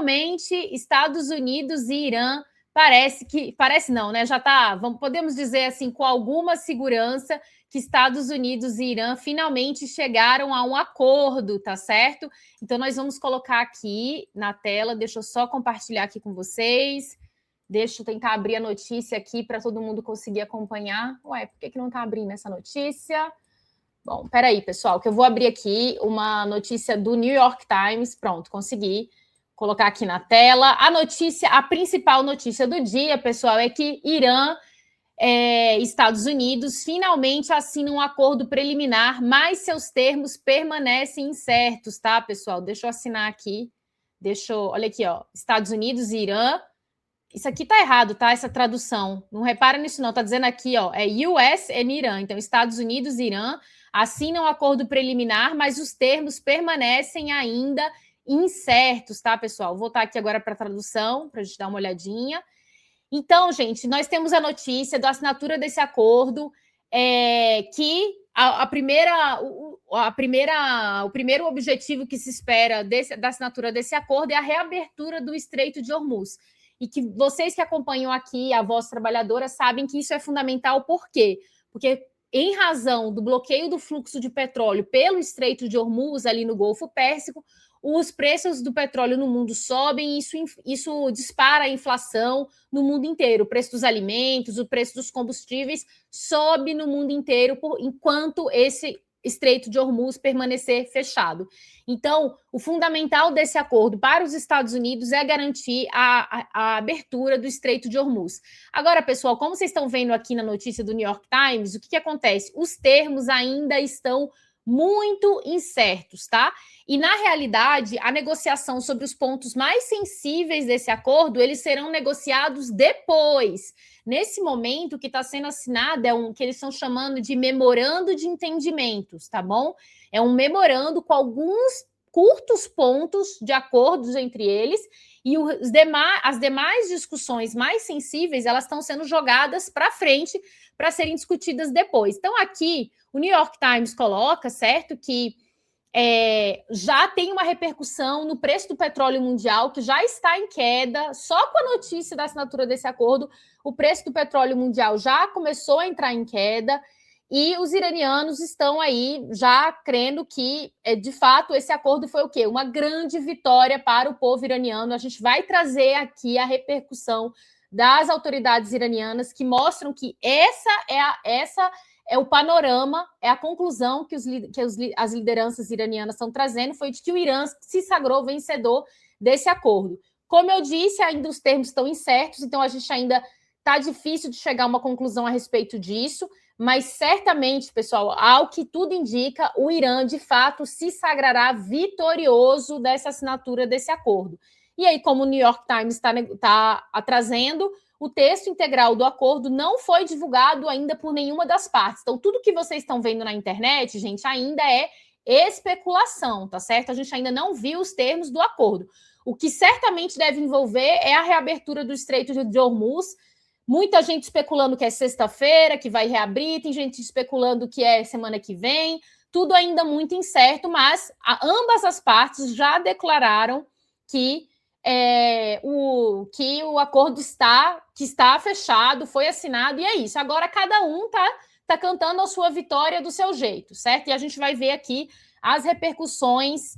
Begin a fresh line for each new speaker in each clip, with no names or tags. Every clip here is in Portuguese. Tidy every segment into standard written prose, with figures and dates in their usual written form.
Finalmente, Estados Unidos e Irã parece não, né? Já está, podemos dizer assim, com alguma segurança que Estados Unidos e Irã finalmente chegaram a um acordo, tá certo? Então, nós vamos colocar aqui na tela, deixa eu só compartilhar aqui com vocês. Deixa eu tentar abrir a notícia aqui para todo mundo conseguir acompanhar. Ué, por que não está abrindo essa notícia? Bom, peraí, pessoal, que eu vou abrir aqui uma notícia do New York Times. Pronto, consegui colocar aqui na tela. A principal notícia do dia, pessoal, é que Irã e Estados Unidos finalmente assinam um acordo preliminar, mas seus termos permanecem incertos, tá, pessoal? Deixa eu assinar aqui. Olha aqui, ó. Estados Unidos e Irã. Isso aqui tá errado, tá? Essa tradução. Não repara nisso, não. Tá dizendo aqui, ó, é US e Irã. Então, Estados Unidos e Irã assinam um acordo preliminar, mas os termos permanecem ainda incertos, tá, pessoal? Vou voltar aqui agora para a tradução, para a gente dar uma olhadinha. Então, gente, nós temos a notícia da assinatura desse acordo, que o primeiro objetivo que se espera da assinatura desse acordo é a reabertura do Estreito de Hormuz. E que vocês que acompanham aqui a Voz Trabalhadora sabem que isso é fundamental. Por quê? Porque em razão do bloqueio do fluxo de petróleo pelo Estreito de Hormuz, ali no Golfo Pérsico, os preços do petróleo no mundo sobem e isso dispara a inflação no mundo inteiro. O preço dos alimentos, o preço dos combustíveis sobe no mundo inteiro enquanto esse Estreito de Hormuz permanecer fechado. Então, o fundamental desse acordo para os Estados Unidos é garantir a abertura do Estreito de Hormuz. Agora, pessoal, como vocês estão vendo aqui na notícia do New York Times, o que acontece? Os termos ainda estão muito incertos, tá? E, na realidade, a negociação sobre os pontos mais sensíveis desse acordo, eles serão negociados depois. Nesse momento, o que está sendo assinado é que eles estão chamando de memorando de entendimentos, tá bom? É um memorando com alguns curtos pontos de acordos entre eles, e as demais discussões mais sensíveis, elas estão sendo jogadas para frente para serem discutidas depois. Então, aqui, o New York Times coloca, certo, que já tem uma repercussão no preço do petróleo mundial, que já está em queda. Só com a notícia da assinatura desse acordo, o preço do petróleo mundial já começou a entrar em queda, e os iranianos estão aí já crendo que, de fato, esse acordo foi o quê? Uma grande vitória para o povo iraniano. A gente vai trazer aqui a repercussão das autoridades iranianas, que mostram que essa é o panorama, é a conclusão que as lideranças iranianas estão trazendo, foi de que o Irã se sagrou vencedor desse acordo. Como eu disse, ainda os termos estão incertos, então a gente ainda está difícil de chegar a uma conclusão a respeito disso, mas certamente, pessoal, ao que tudo indica, o Irã, de fato, se sagrará vitorioso dessa assinatura desse acordo. E aí, como o New York Times está trazendo, o texto integral do acordo não foi divulgado ainda por nenhuma das partes. Então, tudo que vocês estão vendo na internet, gente, ainda é especulação, tá certo? A gente ainda não viu os termos do acordo. O que certamente deve envolver é a reabertura do Estreito de Hormuz. Muita gente especulando que é sexta-feira, que vai reabrir, tem gente especulando que é semana que vem, tudo ainda muito incerto, mas ambas as partes já declararam que o acordo está fechado, foi assinado, e é isso. Agora cada um tá cantando a sua vitória do seu jeito, certo? E a gente vai ver aqui as repercussões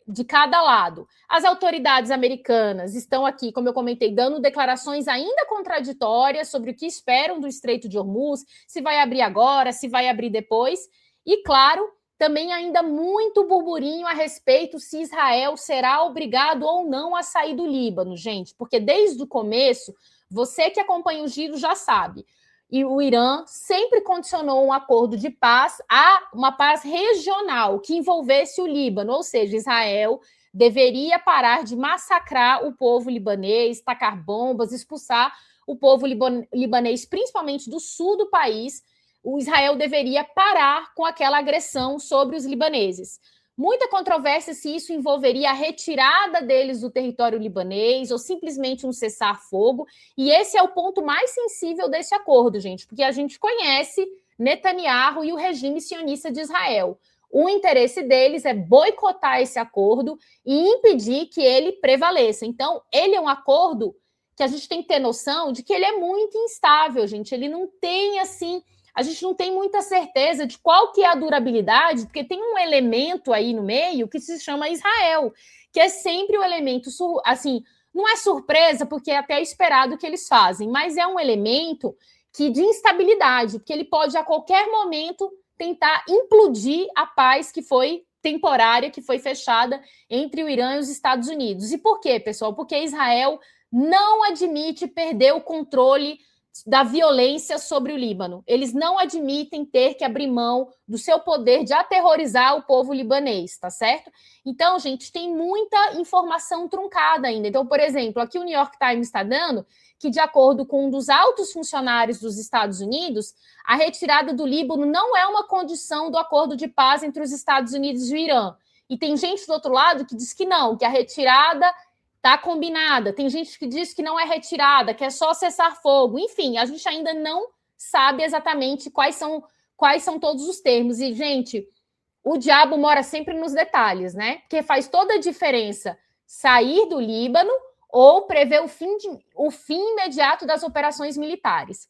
de cada lado. As autoridades americanas estão aqui, como eu comentei, dando declarações ainda contraditórias sobre o que esperam do Estreito de Hormuz, se vai abrir agora, se vai abrir depois, e claro, também ainda muito burburinho a respeito se Israel será obrigado ou não a sair do Líbano, gente, porque desde o começo, você que acompanha o giro já sabe, e o Irã sempre condicionou um acordo de paz a uma paz regional que envolvesse o Líbano, ou seja, Israel deveria parar de massacrar o povo libanês, tacar bombas, expulsar o povo libanês, principalmente do sul do país. O Israel deveria parar com aquela agressão sobre os libaneses. Muita controvérsia se isso envolveria a retirada deles do território libanês ou simplesmente um cessar-fogo. E esse é o ponto mais sensível desse acordo, gente, porque a gente conhece Netanyahu e o regime sionista de Israel. O interesse deles é boicotar esse acordo e impedir que ele prevaleça. Então, ele é um acordo que a gente tem que ter noção de que ele é muito instável, gente. Ele não tem, assim, a gente não tem muita certeza de qual que é a durabilidade, porque tem um elemento aí no meio que se chama Israel, que é sempre o elemento, assim, não é surpresa, porque é até esperado que eles fazem, mas é um elemento que de instabilidade, porque ele pode a qualquer momento tentar implodir a paz que foi temporária, que foi fechada entre o Irã e os Estados Unidos. E por quê, pessoal? Porque Israel não admite perder o controle da violência sobre o Líbano. Eles não admitem ter que abrir mão do seu poder de aterrorizar o povo libanês, tá certo? Então, gente, tem muita informação truncada ainda. Então, por exemplo, aqui o New York Times está dando que, de acordo com um dos altos funcionários dos Estados Unidos, a retirada do Líbano não é uma condição do acordo de paz entre os Estados Unidos e o Irã. E tem gente do outro lado que diz que não, que a retirada está combinada. Tem gente que diz que não é retirada, que é só cessar fogo. Enfim, a gente ainda não sabe exatamente quais são todos os termos. E, gente, o diabo mora sempre nos detalhes, né? Porque faz toda a diferença sair do Líbano ou prever o fim imediato das operações militares.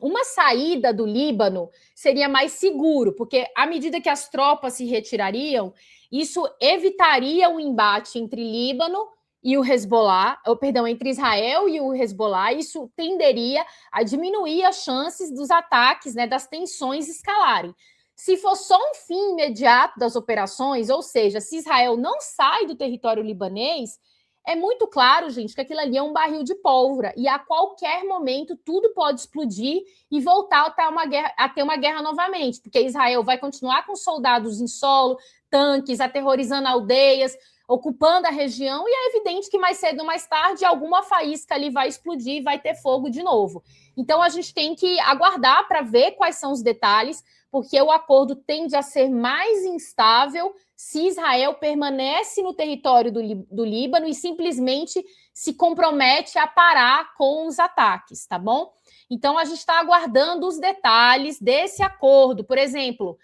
Uma saída do Líbano seria mais seguro, porque à medida que as tropas se retirariam, isso evitaria o embate entre Líbano e o Hezbollah, entre Israel e o Hezbollah. Isso tenderia a diminuir as chances dos ataques, né, das tensões escalarem. Se for só um fim imediato das operações, ou seja, se Israel não sai do território libanês, é muito claro, gente, que aquilo ali é um barril de pólvora e a qualquer momento tudo pode explodir e voltar a ter uma guerra novamente, porque Israel vai continuar com soldados em solo, tanques, aterrorizando aldeias, ocupando a região, e é evidente que mais cedo ou mais tarde alguma faísca ali vai explodir e vai ter fogo de novo. Então a gente tem que aguardar para ver quais são os detalhes, porque o acordo tende a ser mais instável se Israel permanece no território do Líbano e simplesmente se compromete a parar com os ataques, tá bom? Então, a gente está aguardando os detalhes desse acordo. Por exemplo,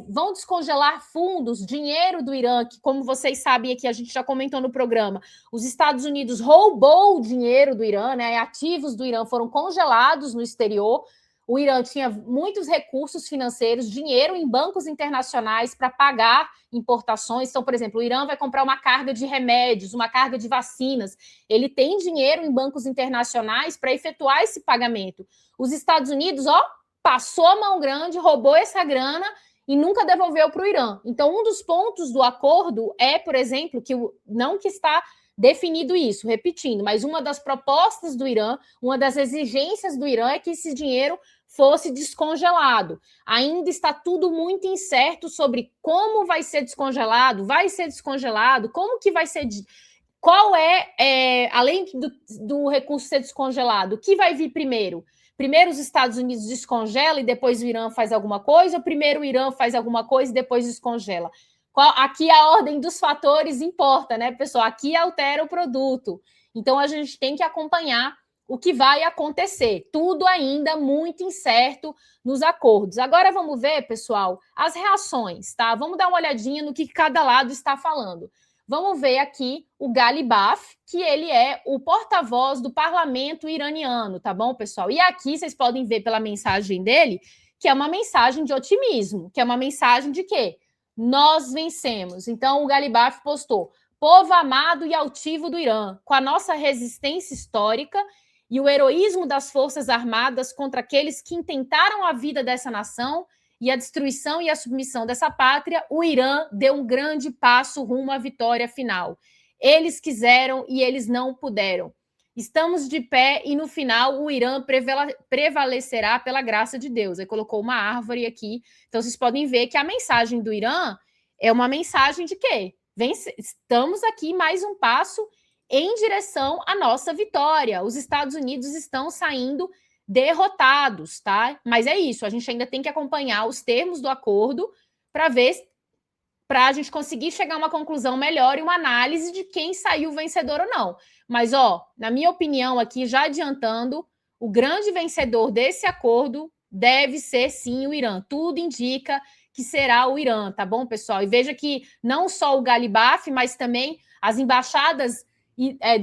vão descongelar fundos, dinheiro do Irã, que, como vocês sabem aqui, a gente já comentou no programa, os Estados Unidos roubou o dinheiro do Irã, né? Ativos do Irã foram congelados no exterior. O Irã tinha muitos recursos financeiros, dinheiro em bancos internacionais para pagar importações. Então, por exemplo, o Irã vai comprar uma carga de remédios, uma carga de vacinas. Ele tem dinheiro em bancos internacionais para efetuar esse pagamento. Os Estados Unidos, passou a mão grande, roubou essa grana e nunca devolveu para o Irã. Então, um dos pontos do acordo é, por exemplo, não que está definido isso, repetindo, mas uma das propostas do Irã, uma das exigências do Irã é que esse dinheiro fosse descongelado. Ainda está tudo muito incerto sobre como vai ser descongelado, como que vai ser, qual além do recurso ser descongelado, o que vai vir primeiro? Primeiro os Estados Unidos descongela e depois o Irã faz alguma coisa, ou primeiro o Irã faz alguma coisa e depois descongela? Aqui a ordem dos fatores importa, né, pessoal? Aqui altera o produto. Então, a gente tem que acompanhar o que vai acontecer. Tudo ainda muito incerto nos acordos. Agora, vamos ver, pessoal, as reações, tá? Vamos dar uma olhadinha no que cada lado está falando. Vamos ver aqui o Ghalibaf, que ele é o porta-voz do parlamento iraniano, tá bom, pessoal? E aqui vocês podem ver pela mensagem dele que é uma mensagem de otimismo, que é uma mensagem de quê? Nós vencemos. Então, o Ghalibaf postou: povo amado e altivo do Irã, com a nossa resistência histórica e o heroísmo das Forças Armadas contra aqueles que intentaram a vida dessa nação e a destruição e a submissão dessa pátria, o Irã deu um grande passo rumo à vitória final. Eles quiseram e eles não puderam. Estamos de pé e no final o Irã prevalecerá pela graça de Deus. Aí colocou uma árvore aqui. Então vocês podem ver que a mensagem do Irã é uma mensagem de quê? Estamos aqui mais um passo em direção à nossa vitória. Os Estados Unidos estão saindo derrotados, tá? Mas é isso, a gente ainda tem que acompanhar os termos do acordo para a gente conseguir chegar a uma conclusão melhor e uma análise de quem saiu vencedor ou não. Mas, na minha opinião aqui, já adiantando, o grande vencedor desse acordo deve ser, sim, o Irã. Tudo indica que será o Irã, tá bom, pessoal? E veja que não só o Galibaf, mas também as embaixadas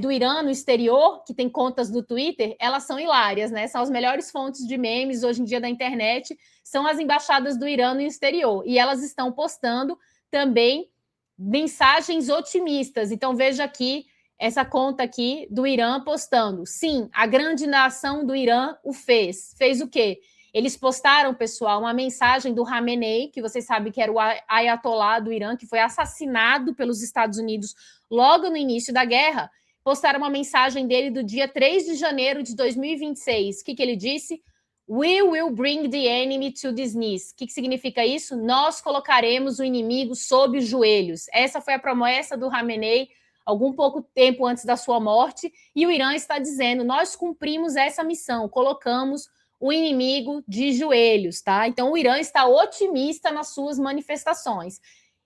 do Irã no exterior, que tem contas no Twitter, elas são hilárias, né? São as melhores fontes de memes hoje em dia da internet, são as embaixadas do Irã no exterior. E elas estão postando também mensagens otimistas. Então, veja aqui essa conta aqui do Irã postando. Sim, a grande nação do Irã o fez. Fez o quê? Eles postaram, pessoal, uma mensagem do Khamenei, que vocês sabem que era o ayatolá do Irã, que foi assassinado pelos Estados Unidos logo no início da guerra. Postaram uma mensagem dele do dia 3 de janeiro de 2026. O que ele disse? We will bring the enemy to his knees. O que significa isso? Nós colocaremos o inimigo sob os joelhos. Essa foi a promessa do Khamenei algum pouco tempo antes da sua morte, e o Irã está dizendo, nós cumprimos essa missão, colocamos o inimigo de joelhos, tá? Então, o Irã está otimista nas suas manifestações.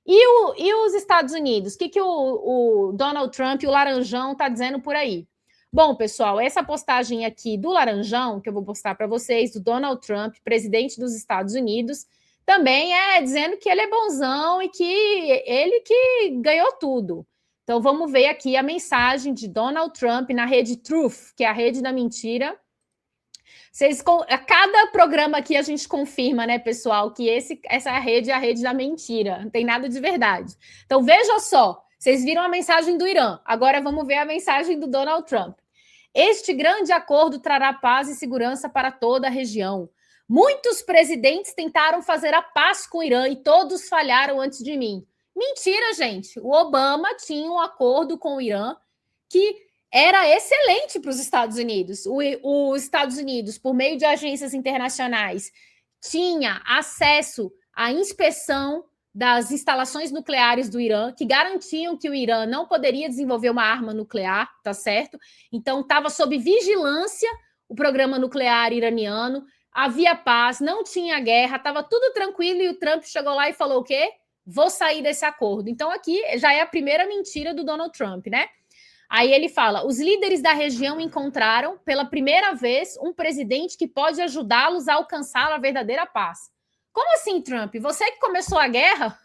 E os Estados Unidos? O que o Donald Trump, o Laranjão, está dizendo por aí? Bom, pessoal, essa postagem aqui do Laranjão, que eu vou postar para vocês, do Donald Trump, presidente dos Estados Unidos, também é dizendo que ele é bonzão e que ele que ganhou tudo. Então, vamos ver aqui a mensagem de Donald Trump na rede Truth, que é a rede da mentira. A cada programa aqui a gente confirma, né, pessoal, que essa rede é a rede da mentira, não tem nada de verdade. Então, veja só, vocês viram a mensagem do Irã, agora vamos ver a mensagem do Donald Trump. Este grande acordo trará paz e segurança para toda a região. Muitos presidentes tentaram fazer a paz com o Irã e todos falharam antes de mim. Mentira, gente. O Obama tinha um acordo com o Irã que era excelente para os Estados Unidos. Os Estados Unidos, por meio de agências internacionais, tinha acesso à inspeção das instalações nucleares do Irã, que garantiam que o Irã não poderia desenvolver uma arma nuclear, tá certo? Então, estava sob vigilância o programa nuclear iraniano, havia paz, não tinha guerra, estava tudo tranquilo, e o Trump chegou lá e falou o quê? Vou sair desse acordo. Então, aqui já é a primeira mentira do Donald Trump, né? Aí ele fala, os líderes da região encontraram, pela primeira vez, um presidente que pode ajudá-los a alcançar a verdadeira paz. Como assim, Trump? Você que começou a guerra?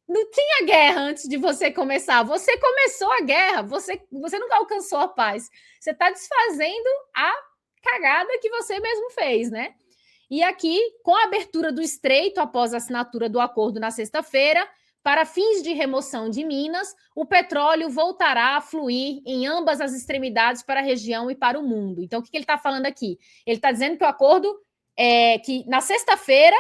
Não tinha guerra antes de você começar. Você começou a guerra, você nunca alcançou a paz. Você está desfazendo a cagada que você mesmo fez, né? E aqui, com a abertura do estreito após a assinatura do acordo na sexta-feira, para fins de remoção de minas, o petróleo voltará a fluir em ambas as extremidades para a região e para o mundo. Então, o que ele está falando aqui? Ele está dizendo que o acordo é que na sexta-feira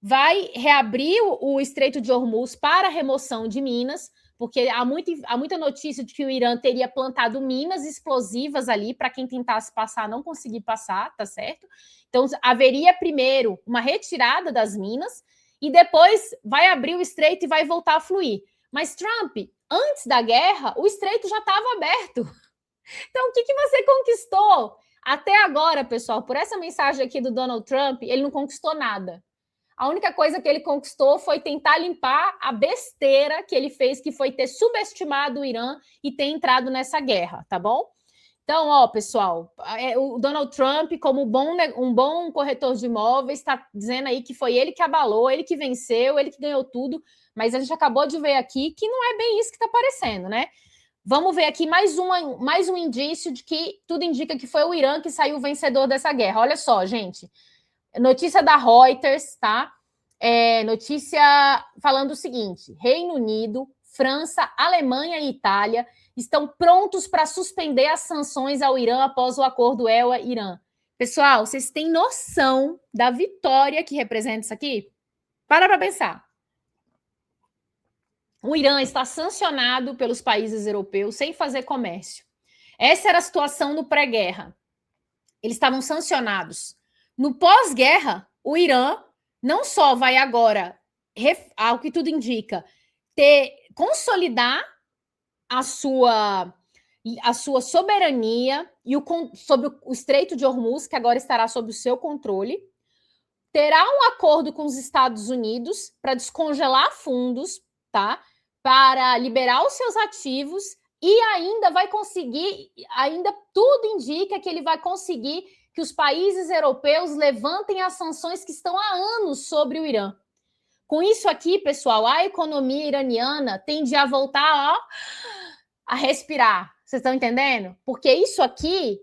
vai reabrir o Estreito de Hormuz para a remoção de minas, porque há muita notícia de que o Irã teria plantado minas explosivas ali para quem tentasse passar não conseguir passar, tá certo? Então, haveria primeiro uma retirada das minas e depois vai abrir o estreito e vai voltar a fluir. Mas Trump, antes da guerra, o estreito já estava aberto. Então, o que você conquistou? Até agora, pessoal, por essa mensagem aqui do Donald Trump, ele não conquistou nada. A única coisa que ele conquistou foi tentar limpar a besteira que ele fez, que foi ter subestimado o Irã e ter entrado nessa guerra, tá bom? Então, ó, pessoal, o Donald Trump, como um bom corretor de imóveis, está dizendo aí que foi ele que abalou, ele que venceu, ele que ganhou tudo, mas a gente acabou de ver aqui que não é bem isso que está aparecendo, né? Vamos ver aqui mais um indício de que tudo indica que foi o Irã que saiu vencedor dessa guerra. Olha só, gente, notícia da Reuters, tá? Notícia falando o seguinte, Reino Unido, França, Alemanha e Itália estão prontos para suspender as sanções ao Irã após o acordo EUA-Irã. Pessoal, vocês têm noção da vitória que representa isso aqui? Para pensar. O Irã está sancionado pelos países europeus sem fazer comércio. Essa era a situação no pré-guerra. Eles estavam sancionados. No pós-guerra, o Irã não só vai agora, ao que tudo indica, consolidar a sua soberania sobre o Estreito de Hormuz, que agora estará sob o seu controle, terá um acordo com os Estados Unidos para descongelar fundos, tá? Para liberar os seus ativos e ainda vai conseguir, tudo indica que ele vai conseguir que os países europeus levantem as sanções que estão há anos sobre o Irã. Com isso aqui, pessoal, a economia iraniana tende a voltar, ó, a respirar. Vocês estão entendendo? Porque isso aqui,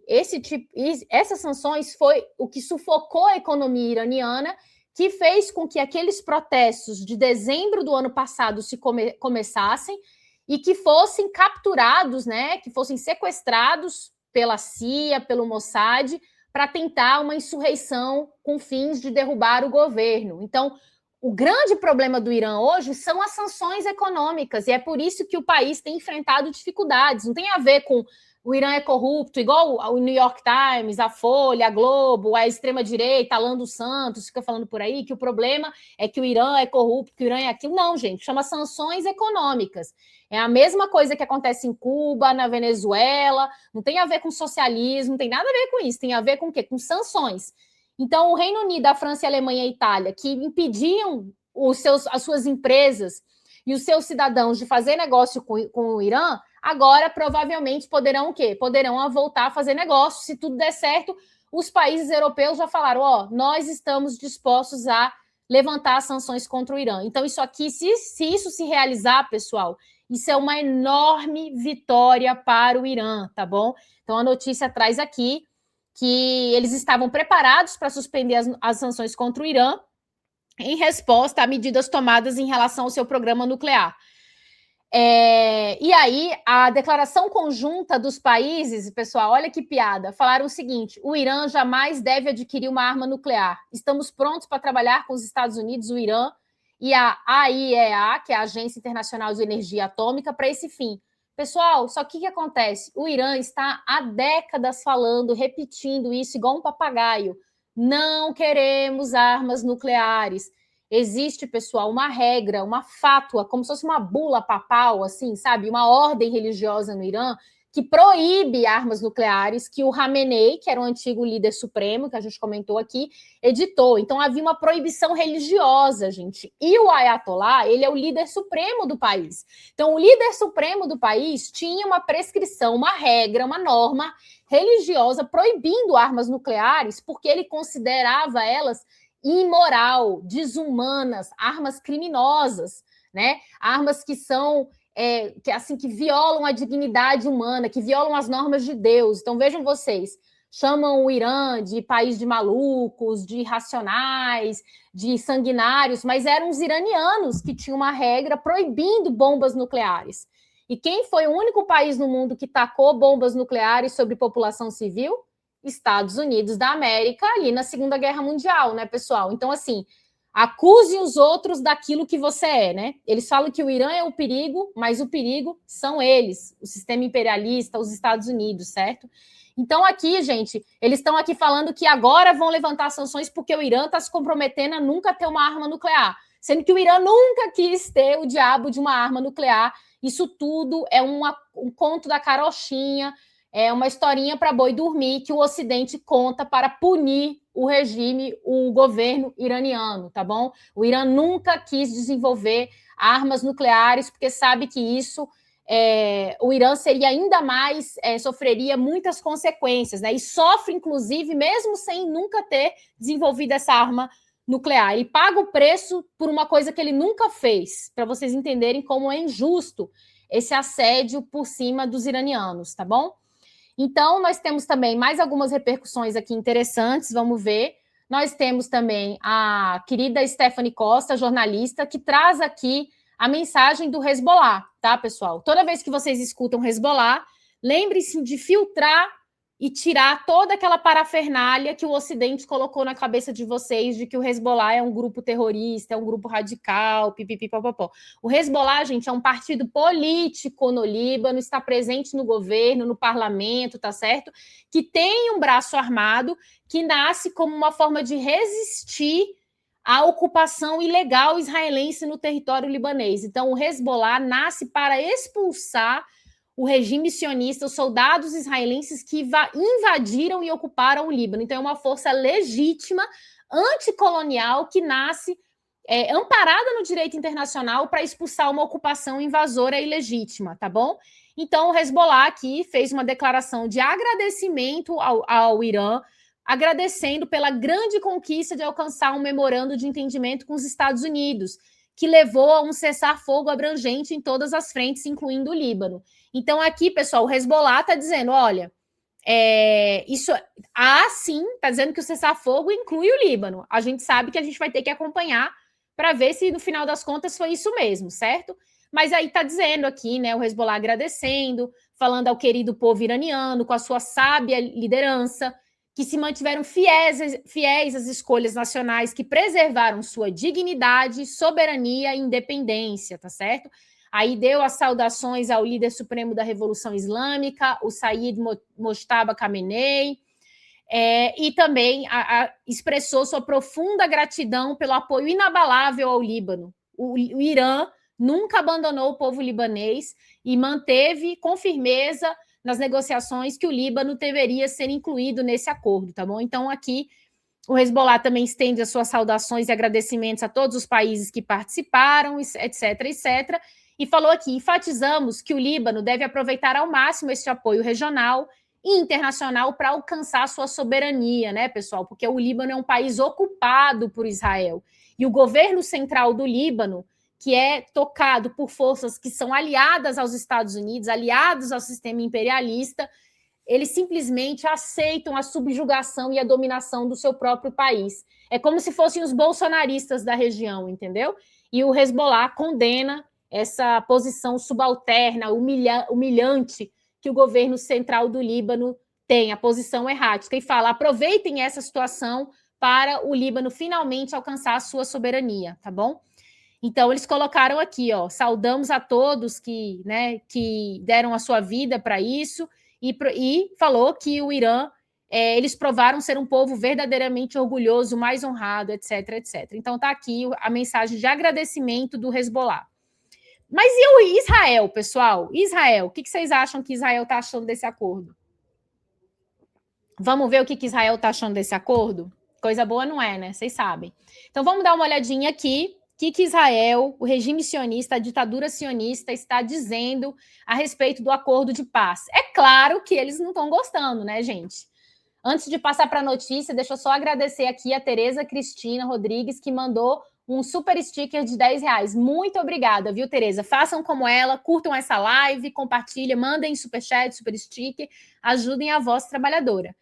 essas sanções foi o que sufocou a economia iraniana, que fez com que aqueles protestos de dezembro do ano passado começassem e que fossem capturados, né, que fossem sequestrados pela CIA, pelo Mossad, para tentar uma insurreição com fins de derrubar o governo. Então, o grande problema do Irã hoje são as sanções econômicas, e é por isso que o país tem enfrentado dificuldades. Não tem a ver com o Irã é corrupto, igual o New York Times, a Folha, a Globo, a extrema-direita, Alan dos Santos, fica falando por aí que o problema é que o Irã é corrupto, que o Irã é aquilo. Não, gente, chama sanções econômicas. É a mesma coisa que acontece em Cuba, na Venezuela, não tem a ver com socialismo, não tem nada a ver com isso, tem a ver com o quê? Com sanções. Então, o Reino Unido, a França, a Alemanha e a Itália, que impediam as suas empresas e os seus cidadãos de fazer negócio com o Irã, agora provavelmente poderão o quê? Poderão voltar a fazer negócio. Se tudo der certo, os países europeus já falaram, ó, nós estamos dispostos a levantar as sanções contra o Irã. Então, isso aqui, se isso se realizar, pessoal, isso é uma enorme vitória para o Irã, tá bom? Então, a notícia traz aqui que eles estavam preparados para suspender as sanções contra o Irã em resposta a medidas tomadas em relação ao seu programa nuclear. E aí, a declaração conjunta dos países, pessoal, olha que piada, falaram o seguinte: o Irã jamais deve adquirir uma arma nuclear. Estamos prontos para trabalhar com os Estados Unidos, o Irã e a AIEA, que é a Agência Internacional de Energia Atômica, para esse fim. Pessoal, só que o que acontece? O Irã está há décadas falando, repetindo isso igual um papagaio. Não queremos armas nucleares. Existe, pessoal, uma regra, uma fátua, como se fosse uma bula papal, assim, sabe? Uma ordem religiosa no Irã que proíbe armas nucleares, que o Khamenei, que era o antigo líder supremo, que a gente comentou aqui, editou. Então, havia uma proibição religiosa, gente. E o Ayatollah, ele é o líder supremo do país. Então, o líder supremo do país tinha uma prescrição, uma regra, uma norma religiosa proibindo armas nucleares, porque ele considerava elas imoral, desumanas, armas criminosas, né? Armas que são que violam a dignidade humana, que violam as normas de Deus. Então, vejam vocês, chamam o Irã de país de malucos, de irracionais, de sanguinários, mas eram os iranianos que tinham uma regra proibindo bombas nucleares. E quem foi o único país no mundo que tacou bombas nucleares sobre população civil? Estados Unidos da América, ali na Segunda Guerra Mundial, né, pessoal? Então, assim, acuse os outros daquilo que você é, né? Eles falam que o Irã é o perigo, mas o perigo são eles, o sistema imperialista, os Estados Unidos, certo? Então, aqui, gente, eles estão aqui falando que agora vão levantar sanções porque o Irã está se comprometendo a nunca ter uma arma nuclear, sendo que o Irã nunca quis ter o diabo de uma arma nuclear. Isso tudo é um conto da carochinha, é uma historinha para boi dormir que o Ocidente conta para punir o regime, o governo iraniano, tá bom? O Irã nunca quis desenvolver armas nucleares, porque sabe que isso, o Irã seria ainda mais, sofreria muitas consequências, né? E sofre, inclusive, mesmo sem nunca ter desenvolvido essa arma nuclear. Ele paga o preço por uma coisa que ele nunca fez, para vocês entenderem como é injusto esse assédio por cima dos iranianos, tá bom? Então, nós temos também mais algumas repercussões aqui interessantes, vamos ver. Nós temos também a querida Stephanie Costa, jornalista, que traz aqui a mensagem do Hezbollah, tá, pessoal? Toda vez que vocês escutam Hezbollah, lembrem-se de filtrar e tirar toda aquela parafernália que o Ocidente colocou na cabeça de vocês de que o Hezbollah é um grupo terrorista, é um grupo radical, pipipipopopó. O Hezbollah, gente, é um partido político no Líbano, está presente no governo, no parlamento, tá certo? Que tem um braço armado, que nasce como uma forma de resistir à ocupação ilegal israelense no território libanês. Então, o Hezbollah nasce para expulsar o regime sionista, os soldados israelenses que invadiram e ocuparam o Líbano. Então, é uma força legítima, anticolonial, que nasce amparada no direito internacional para expulsar uma ocupação invasora ilegítima, tá bom? Então, o Hezbollah aqui fez uma declaração de agradecimento ao Irã, agradecendo pela grande conquista de alcançar um memorando de entendimento com os Estados Unidos. que levou a um cessar-fogo abrangente em todas as frentes, incluindo o Líbano. Então, aqui, pessoal, o Hezbollah está dizendo, olha, isso sim, está dizendo que o cessar-fogo inclui o Líbano. A gente sabe que a gente vai ter que acompanhar para ver se, no final das contas, foi isso mesmo, certo? Mas aí está dizendo aqui, né, o Hezbollah agradecendo, falando ao querido povo iraniano, com a sua sábia liderança, que se mantiveram fiéis às escolhas nacionais, que preservaram sua dignidade, soberania e independência, tá certo? Aí deu as saudações ao líder supremo da Revolução Islâmica, o Sayyid Mojtaba Khamenei, e também expressou sua profunda gratidão pelo apoio inabalável ao Líbano. O Irã nunca abandonou o povo libanês e manteve com firmeza nas negociações que o Líbano deveria ser incluído nesse acordo, tá bom? Então, aqui, o Hezbollah também estende as suas saudações e agradecimentos a todos os países que participaram, etc., etc., e falou aqui, enfatizamos que o Líbano deve aproveitar ao máximo esse apoio regional e internacional para alcançar sua soberania, né, pessoal? Porque o Líbano é um país ocupado por Israel. E o governo central do Líbano, que é tocado por forças que são aliadas aos Estados Unidos, aliados ao sistema imperialista, eles simplesmente aceitam a subjugação e a dominação do seu próprio país. É como se fossem os bolsonaristas da região, entendeu? E o Hezbollah condena essa posição subalterna, humilhante que o governo central do Líbano tem, a posição errática, e fala, aproveitem essa situação para o Líbano finalmente alcançar a sua soberania, tá bom? Então, eles colocaram aqui, ó, saudamos a todos que, né, que deram a sua vida para isso, e falou que o Irã, eles provaram ser um povo verdadeiramente orgulhoso, mais honrado, etc, etc. Então, está aqui a mensagem de agradecimento do Hezbollah. Mas e o Israel, pessoal? Israel, o que vocês acham que Israel está achando desse acordo? Vamos ver o que Israel está achando desse acordo? Coisa boa não é, né? Vocês sabem. Então, vamos dar uma olhadinha aqui. O que Israel, o regime sionista, a ditadura sionista está dizendo a respeito do acordo de paz. É claro que eles não estão gostando, né, gente? Antes de passar para a notícia, deixa eu só agradecer aqui a Tereza Cristina Rodrigues, que mandou um super sticker de R$10. Muito obrigada, viu, Tereza? Façam como ela, curtam essa live, compartilhem, mandem superchat, super sticker, ajudem a voz trabalhadora.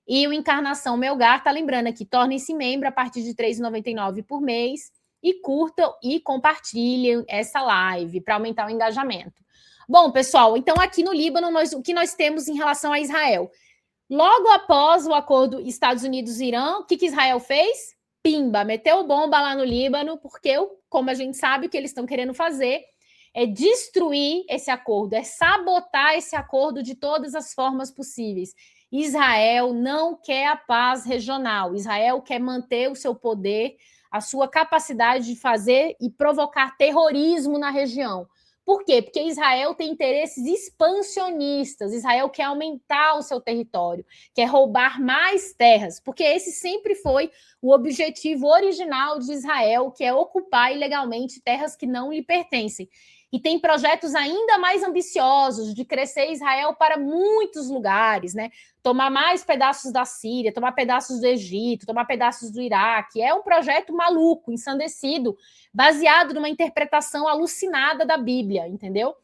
E o Encarnação Melgar está lembrando aqui, tornem-se membro a partir de R$3,99 por mês e curtam e compartilhem essa live para aumentar o engajamento. Bom, pessoal, então aqui no Líbano, o que nós temos em relação a Israel? Logo após o acordo Estados Unidos-Irã, o que Israel fez? Pimba, meteu bomba lá no Líbano, porque, como a gente sabe, o que eles estão querendo fazer é destruir esse acordo, é sabotar esse acordo de todas as formas possíveis. Israel não quer a paz regional, Israel quer manter o seu poder, a sua capacidade de fazer e provocar terrorismo na região. Por quê? Porque Israel tem interesses expansionistas, Israel quer aumentar o seu território, quer roubar mais terras, porque esse sempre foi o objetivo original de Israel, que é ocupar ilegalmente terras que não lhe pertencem. E tem projetos ainda mais ambiciosos de crescer Israel para muitos lugares, né? Tomar mais pedaços da Síria, tomar pedaços do Egito, tomar pedaços do Iraque. É um projeto maluco, ensandecido, baseado numa interpretação alucinada da Bíblia, entendeu?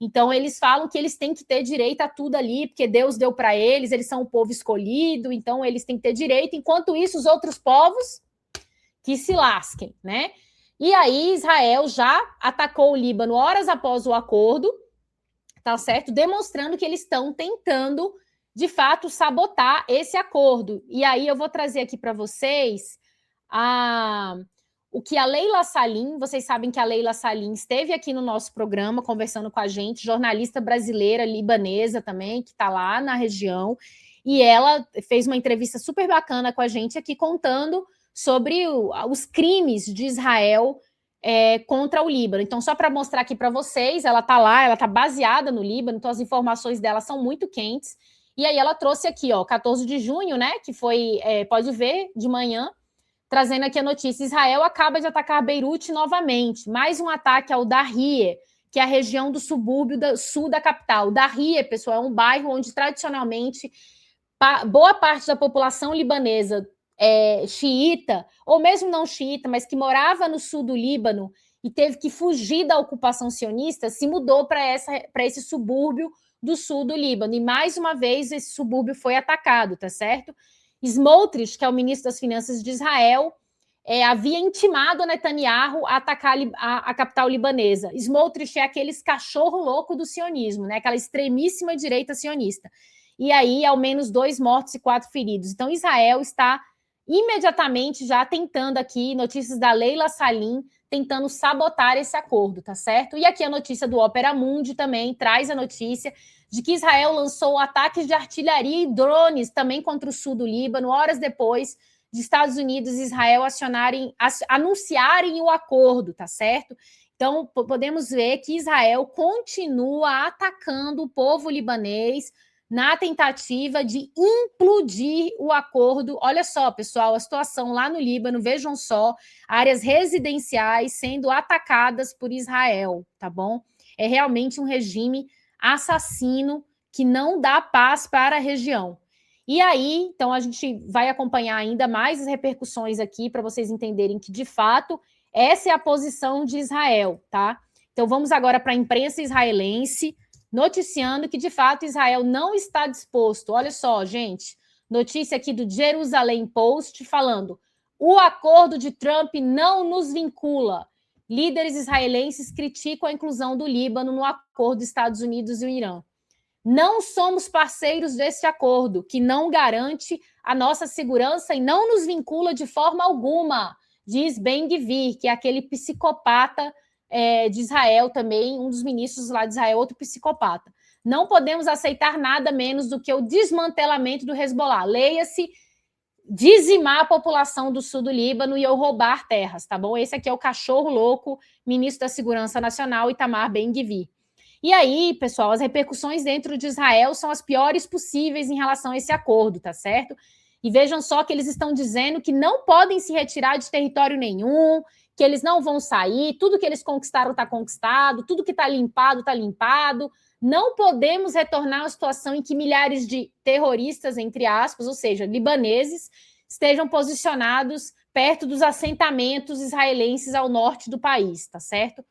Então, eles falam que eles têm que ter direito a tudo ali, porque Deus deu para eles, eles são o povo escolhido, então eles têm que ter direito. Enquanto isso, os outros povos que se lasquem, né? E aí, Israel já atacou o Líbano horas após o acordo, tá certo? Demonstrando que eles estão tentando, de fato, sabotar esse acordo. E aí eu vou trazer aqui para vocês o que a Leila Salim, vocês sabem que a Leila Salim esteve aqui no nosso programa conversando com a gente, jornalista brasileira, libanesa também, que está lá na região, e ela fez uma entrevista super bacana com a gente aqui, contando sobre os crimes de Israel contra o Líbano. Então, só para mostrar aqui para vocês, ela está lá, ela está baseada no Líbano, então as informações dela são muito quentes. E aí ela trouxe aqui, ó, 14 de junho, né, que foi, pode ver, de manhã, trazendo aqui a notícia, Israel acaba de atacar Beirute novamente, mais um ataque ao Dahie, que é a região do subúrbio sul da capital. Dahie, pessoal, é um bairro onde tradicionalmente boa parte da população libanesa xiita, ou mesmo não xiita, mas que morava no sul do Líbano e teve que fugir da ocupação sionista, se mudou para esse subúrbio do sul do Líbano. E, mais uma vez, esse subúrbio foi atacado, tá certo? Smotrich, que é o ministro das Finanças de Israel, havia intimado a Netanyahu a atacar a capital libanesa. Smotrich é aqueles cachorro louco do sionismo, né? Aquela extremíssima direita sionista. E aí, ao menos 2 mortos e 4 feridos. Então, Israel está imediatamente já tentando aqui, notícias da Leila Salim, tentando sabotar esse acordo, tá certo? E aqui a notícia do Opera Mundi também traz a notícia de que Israel lançou ataques de artilharia e drones também contra o sul do Líbano, horas depois de Estados Unidos e Israel anunciarem o acordo, tá certo? Então, podemos ver que Israel continua atacando o povo libanês na tentativa de implodir o acordo. Olha só, pessoal, a situação lá no Líbano, vejam só, áreas residenciais sendo atacadas por Israel, tá bom? É realmente um regime assassino que não dá paz para a região. E aí, então, a gente vai acompanhar ainda mais as repercussões aqui para vocês entenderem que, de fato, essa é a posição de Israel, tá? Então, vamos agora para a imprensa israelense, noticiando que, de fato, Israel não está disposto. Olha só, gente, notícia aqui do Jerusalém Post falando: o acordo de Trump não nos vincula. Líderes israelenses criticam a inclusão do Líbano no acordo dos Estados Unidos e o Irã. Não somos parceiros desse acordo, que não garante a nossa segurança e não nos vincula de forma alguma, diz Ben-Gvir, que é aquele psicopata de Israel também, um dos ministros lá de Israel, outro psicopata. Não podemos aceitar nada menos do que o desmantelamento do Hezbollah. Leia-se, dizimar a população do sul do Líbano e ou roubar terras, tá bom? Esse aqui é o cachorro louco, ministro da Segurança Nacional, Itamar Ben-Gvir. E aí, pessoal, as repercussões dentro de Israel são as piores possíveis em relação a esse acordo, tá certo? E vejam só que eles estão dizendo que não podem se retirar de território nenhum, que eles não vão sair, tudo que eles conquistaram está conquistado, tudo que está limpado, está limpado. Não podemos retornar a uma situação em que milhares de terroristas, entre aspas, ou seja, libaneses, estejam posicionados perto dos assentamentos israelenses ao norte do país, tá certo?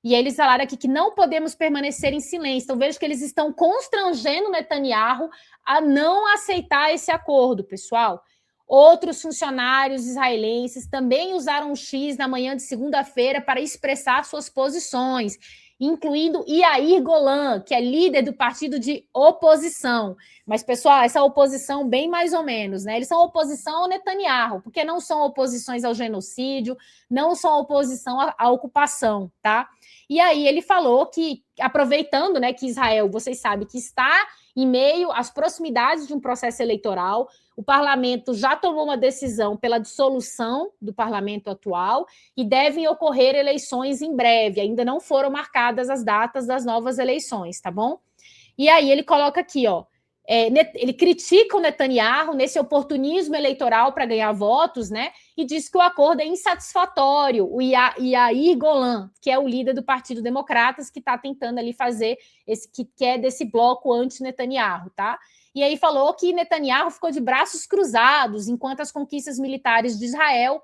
E eles falaram aqui que não podemos permanecer em silêncio. Então, vejo que eles estão constrangendo Netanyahu a não aceitar esse acordo, pessoal. Outros funcionários israelenses também usaram o X na manhã de segunda-feira para expressar suas posições, incluindo Yair Golan, que é líder do partido de oposição. Mas, pessoal, essa oposição bem mais ou menos, né? Eles são oposição ao Netanyahu, porque não são oposições ao genocídio, não são oposição à ocupação, tá? E aí ele falou que, aproveitando, né, que Israel, vocês sabem que está em meio às proximidades de um processo eleitoral, o parlamento já tomou uma decisão pela dissolução do parlamento atual e devem ocorrer eleições em breve. Ainda não foram marcadas as datas das novas eleições, tá bom? E aí ele coloca aqui, ó, ele critica o Netanyahu nesse oportunismo eleitoral para ganhar votos, né? E diz que o acordo é insatisfatório. O Yair Golan, que é o líder do Partido Democratas, que está tentando ali fazer que é desse bloco anti-Netanyahu, tá? E aí falou que Netanyahu ficou de braços cruzados enquanto as conquistas militares de Israel,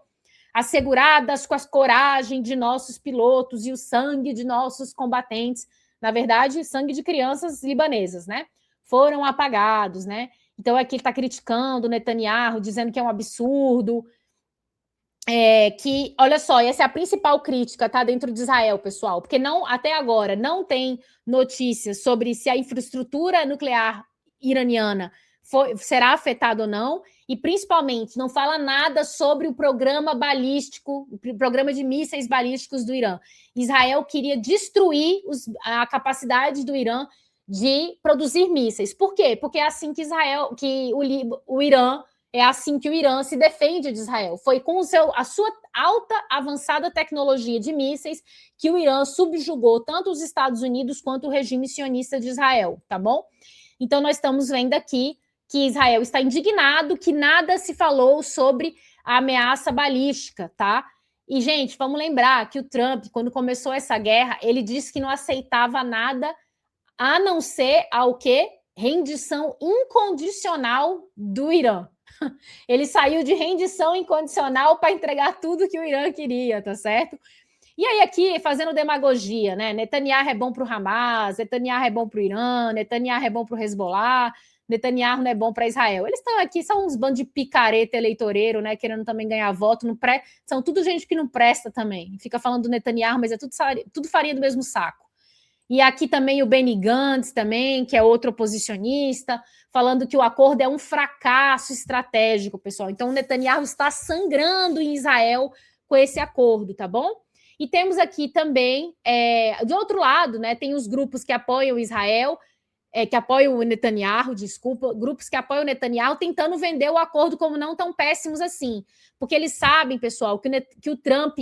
asseguradas com a coragem de nossos pilotos e o sangue de nossos combatentes, na verdade, sangue de crianças libanesas, né? Foram apagados, né? Então aqui ele está criticando o Netanyahu, dizendo que é um absurdo, que, olha só, essa é a principal crítica, tá, dentro de Israel, pessoal, porque não, até agora não tem notícias sobre se a infraestrutura nuclear iraniana será afetada ou não, e principalmente não fala nada sobre o programa balístico, o programa de mísseis balísticos do Irã. Israel queria destruir a capacidade do Irã de produzir mísseis. Por quê? Porque é assim que o Irã, é assim que o Irã se defende de Israel. Foi com a sua alta, avançada tecnologia de mísseis que o Irã subjugou tanto os Estados Unidos quanto o regime sionista de Israel, tá bom? Então, nós estamos vendo aqui que Israel está indignado, que nada se falou sobre a ameaça balística, tá? E, gente, vamos lembrar que o Trump, quando começou essa guerra, ele disse que não aceitava nada a não ser ao quê? Rendição incondicional do Irã. Ele saiu de rendição incondicional para entregar tudo que o Irã queria, tá certo? E aí aqui, fazendo demagogia, né? Netanyahu é bom para o Hamas, Netanyahu é bom para o Irã, Netanyahu é bom para o Hezbollah, Netanyahu não é bom para Israel. Eles estão aqui, são uns bandos de picareta eleitoreiro, né? Querendo também ganhar voto. São tudo gente que não presta também. Fica falando do Netanyahu, mas é tudo farinha do mesmo saco. E aqui também o Benny Gantz, também, que é outro oposicionista, falando que o acordo é um fracasso estratégico, pessoal. Então, o Netanyahu está sangrando em Israel com esse acordo, tá bom? E temos aqui também, do outro lado, né, tem os grupos que apoiam Israel, que apoiam o Netanyahu, grupos que apoiam o Netanyahu tentando vender o acordo como não tão péssimos assim. Porque eles sabem, pessoal, que o Trump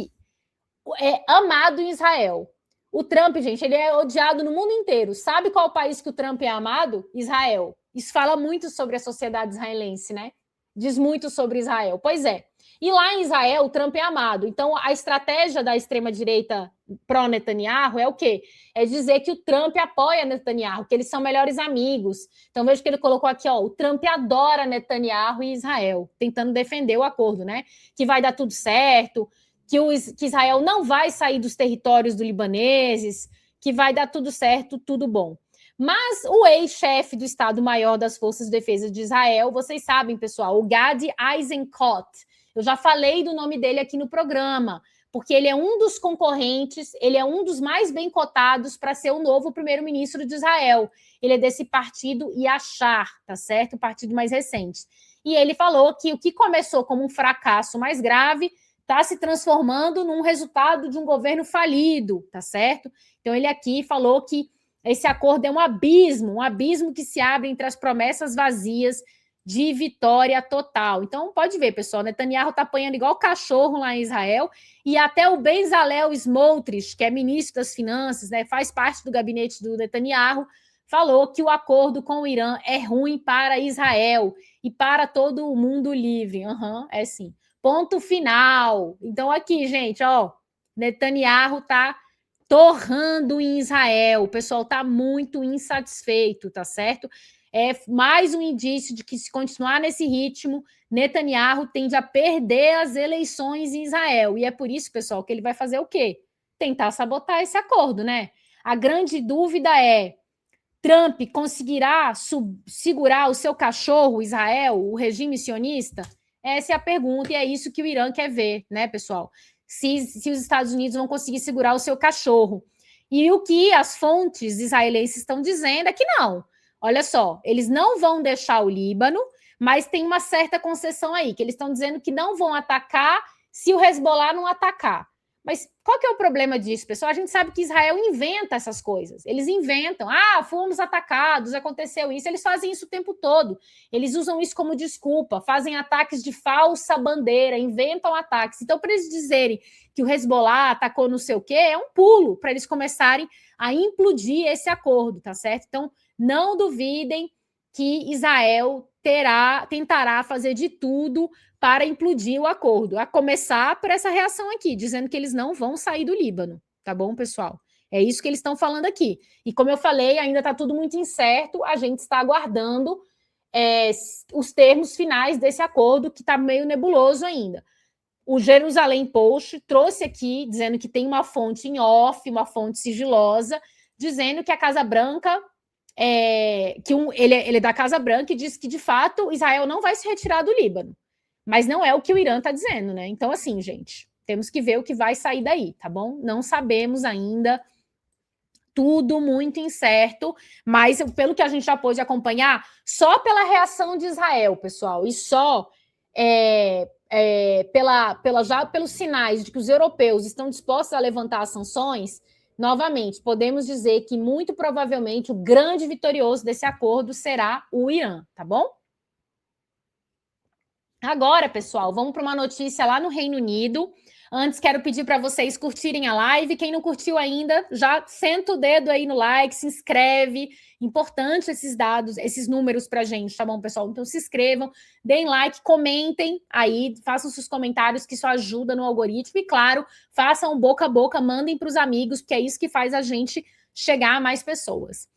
é amado em Israel. O Trump, gente, ele é odiado no mundo inteiro. Sabe qual país que o Trump é amado? Israel. Isso fala muito sobre a sociedade israelense, né? Diz muito sobre Israel. Pois é. E lá em Israel, o Trump é amado. Então, a estratégia da extrema-direita pró-Netanyahu é o quê? É dizer que o Trump apoia Netanyahu, que eles são melhores amigos. Então, veja que ele colocou aqui, ó, o Trump adora Netanyahu e Israel, tentando defender o acordo, né? Que vai dar tudo certo, que Israel não vai sair dos territórios dos libaneses, que vai dar tudo certo, tudo bom. Mas o ex-chefe do Estado-Maior das Forças de Defesa de Israel, vocês sabem, pessoal, o Gadi Eisenkot, eu já falei do nome dele aqui no programa, porque ele é um dos concorrentes, ele é um dos mais bem cotados para ser o novo primeiro-ministro de Israel. Ele é desse partido Yachar, tá certo? O partido mais recente. E ele falou que o que começou como um fracasso mais grave está se transformando num resultado de um governo falido, tá certo? Então, ele aqui falou que esse acordo é um abismo que se abre entre as promessas vazias de vitória total. Então, pode ver, pessoal, Netanyahu está apanhando igual cachorro lá em Israel, e até o Bezalel Smotrich, que é ministro das Finanças, né, faz parte do gabinete do Netanyahu, falou que o acordo com o Irã é ruim para Israel e para todo o mundo livre. É sim. Ponto final. Então, aqui, gente, ó, Netanyahu está torrando em Israel. O pessoal está muito insatisfeito, tá certo? É mais um indício de que, se continuar nesse ritmo, Netanyahu tende a perder as eleições em Israel. E é por isso, pessoal, que ele vai fazer o quê? Tentar sabotar esse acordo, né? A grande dúvida é: Trump conseguirá segurar o seu cachorro, Israel, o regime sionista? Essa é a pergunta, e é isso que o Irã quer ver, né, pessoal? Se os Estados Unidos vão conseguir segurar o seu cachorro. E o que as fontes israelenses estão dizendo é que não. Olha só, eles não vão deixar o Líbano, mas tem uma certa concessão aí, que eles estão dizendo que não vão atacar se o Hezbollah não atacar. Mas qual que é o problema disso, pessoal? A gente sabe que Israel inventa essas coisas. Eles inventam. Fomos atacados, aconteceu isso. Eles fazem isso o tempo todo. Eles usam isso como desculpa, fazem ataques de falsa bandeira, inventam ataques. Então, para eles dizerem que o Hezbollah atacou não sei o quê, é um pulo para eles começarem a implodir esse acordo, tá certo? Então, não duvidem que Israel tentará fazer de tudo para implodir o acordo, a começar por essa reação aqui, dizendo que eles não vão sair do Líbano, tá bom, pessoal? É isso que eles estão falando aqui. E como eu falei, ainda está tudo muito incerto, a gente está aguardando os termos finais desse acordo, que está meio nebuloso ainda. O Jerusalém Post trouxe aqui, dizendo que tem uma fonte em off, uma fonte sigilosa, dizendo que a Casa Branca ele é da Casa Branca e diz que, de fato, Israel não vai se retirar do Líbano. Mas não é o que o Irã está dizendo, né? Então, assim, gente, temos que ver o que vai sair daí, tá bom? Não sabemos ainda, tudo muito incerto, mas pelo que a gente já pôde acompanhar, só pela reação de Israel, pessoal, e só pelos sinais de que os europeus estão dispostos a levantar as sanções, novamente, podemos dizer que muito provavelmente o grande vitorioso desse acordo será o Irã, tá bom? Agora, pessoal, vamos para uma notícia lá no Reino Unido. Antes, quero pedir para vocês curtirem a live. Quem não curtiu ainda, já senta o dedo aí no like, se inscreve. Importante esses dados, esses números para a gente, tá bom, pessoal? Então, se inscrevam, deem like, comentem aí, façam seus comentários, que isso ajuda no algoritmo. E, claro, façam boca a boca, mandem para os amigos, porque é isso que faz a gente chegar a mais pessoas.